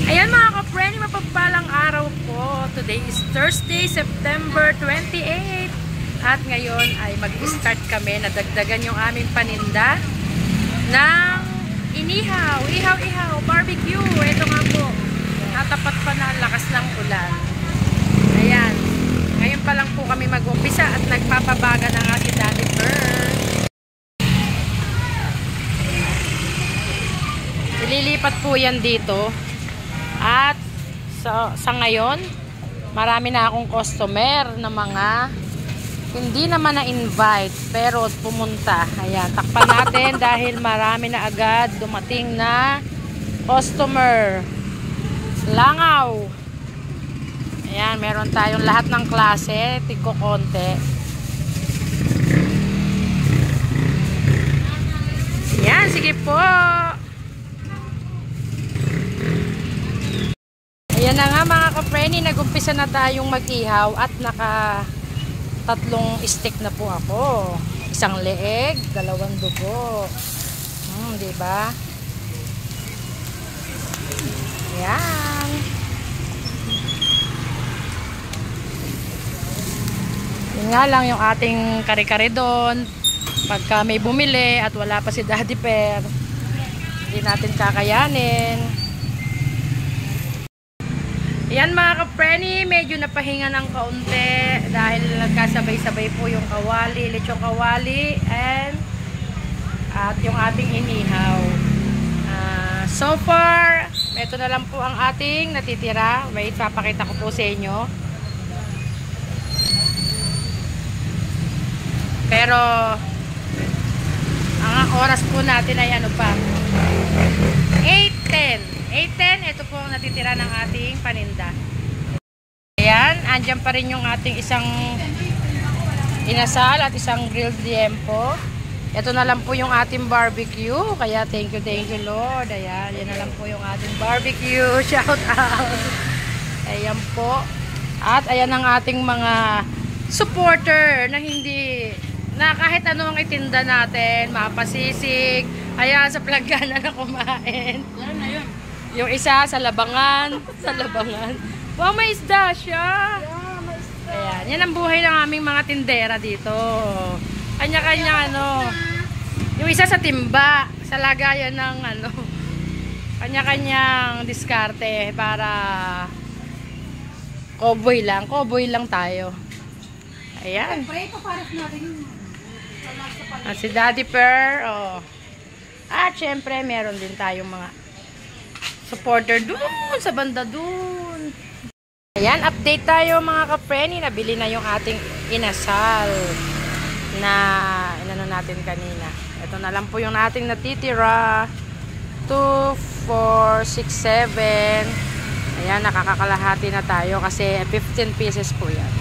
Ayan mga ka-friend, mapagpalang araw po. Today is Thursday, September 28. At ngayon ay mag-start kami. Nadagdagan yung aming paninda ng inihaw, ihaw-ihaw, barbecue. Ito nga po, natapat pa na ang lakas ng ulan. Ayan, ngayon pa lang po kami mag-umpisa at nagpapabaga na nga si Daddy Bird. Ililipat po yan dito. At sa ngayon, marami na akong customer na mga hindi naman na-invite pero pumunta. Ayan, takpan natin dahil marami na agad dumating na customer. Langaw. Ayan, meron tayong lahat ng klase, tigko konti. Ayan, sige po. Ayan na nga mga ka-frenny, nag-umpisa na tayong mag-ihaw at tatlong stick na po ako. Isang leeg, dalawang dugo. Diba? Ayan. Yun nga lang yung ating kare-kare doon. Pagka may bumili at wala pa si Daddy Per, hindi natin kakayanin. Ayan mga ka-frenny, medyo napahinga ng kaunti dahil nagkasabay-sabay po yung kawali, lechong kawali, at yung ating inihaw. So far, ito na lang po ang ating natitira. Wait, papakita ko po sa inyo. Pero, ang oras po natin ay ano pa? 8:10. 8:10, ito po ang natitira ng ating paninda. Ayan, andyan pa rin yung ating isang inasal at isang grilled liempo. Ito na lang po yung ating barbecue. Kaya thank you Lord. Ayan, yan na lang po yung ating barbecue. Shout out. Ayan po. At ayan ang ating mga supporter na hindi, na kahit ano ang itinda natin, mapasisig. Ayan, sa plagana na kumain. Yan na yun. Yung isa sa labangan. Sa labangan. Wow, may isda siya. Yeah, may isda. Ayan, yan ang buhay ng aming mga tindera dito. Kanya-kanya ano. Yung isa sa timba. Sa lagayan ng ano. Kanya-kanyang diskarte para cowboy lang tayo. Ayan. At si Daddy Per. Oh. At syempre meron din tayong mga supporter doon sa banda doon. Ayan, update tayo mga ka-frenny. Nabili na yung ating inasal na inano natin kanina. Ito na lang po yung ating natitira. 2, 4, 6, 7. Ayan, nakakakalahati na tayo kasi 15 pieces po yan.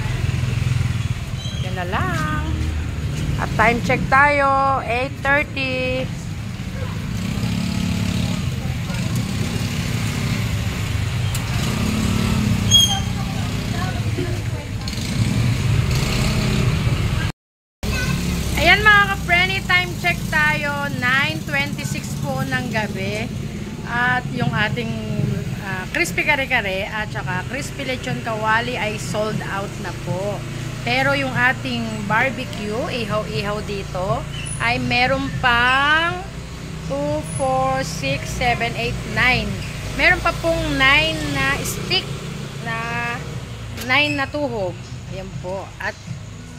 Yan na lang. At time check tayo, 8:30. Ayan mga ka-frenny, time check tayo, 9:26 po ng gabi. At yung ating crispy kare-kare at saka crispy lechon kawali ay sold out na po. Pero yung ating barbecue, ihaw-ihaw dito, ay meron pang 2, 4, 6, 7, 8, 9. Meron pa pong 9 na stick na 9 na tuhog. Ayan po. At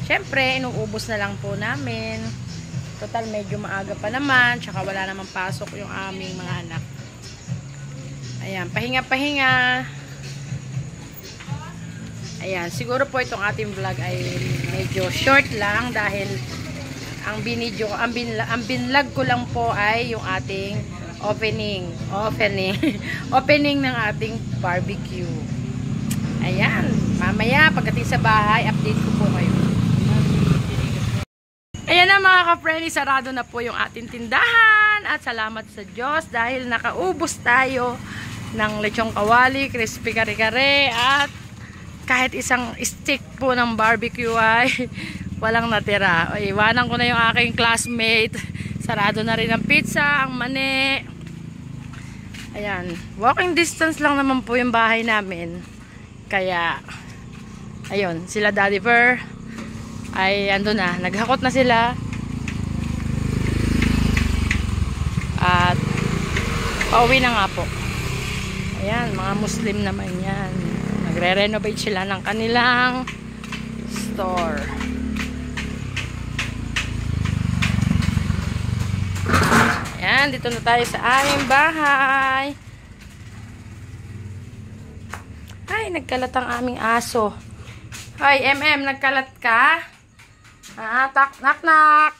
syempre, inuubos na lang po namin. Total, medyo maaga pa naman. Tsaka wala namang pasok yung aming mga anak. Ayan, pahinga-pahinga. Ayan, siguro po itong ating vlog ay medyo short lang dahil ang binlog ko lang po ay yung ating opening ng ating barbecue. Ayan, mamaya pagdating sa bahay, update ko po kayo. Ayan na mga ka-frenny, sarado na po yung ating tindahan at salamat sa Diyos dahil nakaubos tayo ng lechong kawali, crispy kare-kare at kahit isang stick po ng barbecue ay walang natira. O, iwanan ko na yung aking classmate. Sarado na rin ang pizza, ang mani. Ayan, walking distance lang naman po yung bahay namin. Kaya, ayun, sila Daddy Ver ay ando na, naghakot na sila. At pauwi na nga po. Ayan, mga Muslim naman yan. Nagre-renovate sila ng kanilang store. Ayan, dito na tayo sa aming bahay. Ay, nagkalat ang aming aso. Hoy, nagkalat ka? Knock.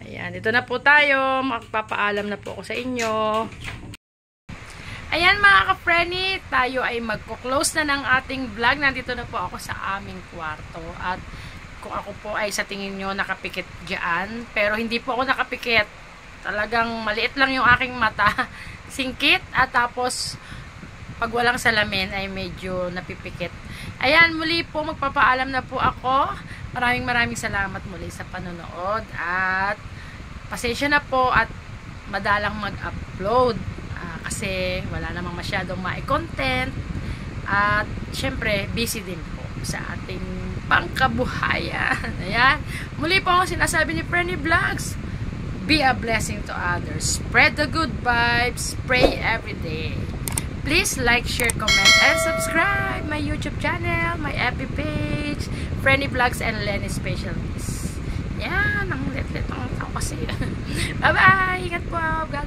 Ayan, dito na po tayo. Magpapaalam na po ako sa inyo. Ayan mga ka-Frenny, tayo ay magko-close na ng ating vlog. Nandito na po ako sa aming kwarto. At kung ako po ay sa tingin nyo nakapikit dyan, pero hindi po ako nakapikit. Talagang maliit lang yung aking mata. Singkit at tapos pag walang salamin ay medyo napipikit. Ayan, muli po magpapaalam na po ako. Maraming salamat muli sa panonood at pasensya na po at madalang mag-upload kasi wala namang masyadong ma-content at syempre busy din po sa ating pangkabuhayan. Ayan. Muli po ang sinasabi ni Frenny Vlogs. Be a blessing to others. Spread the good vibes. Pray every day. Please like, share, comment, and subscribe my YouTube channel, my FB page, Frenny Vlogs and Lenny Specialist. Yan. Ang lit-lit ang tao kasi. Bye-bye. Ingat po. God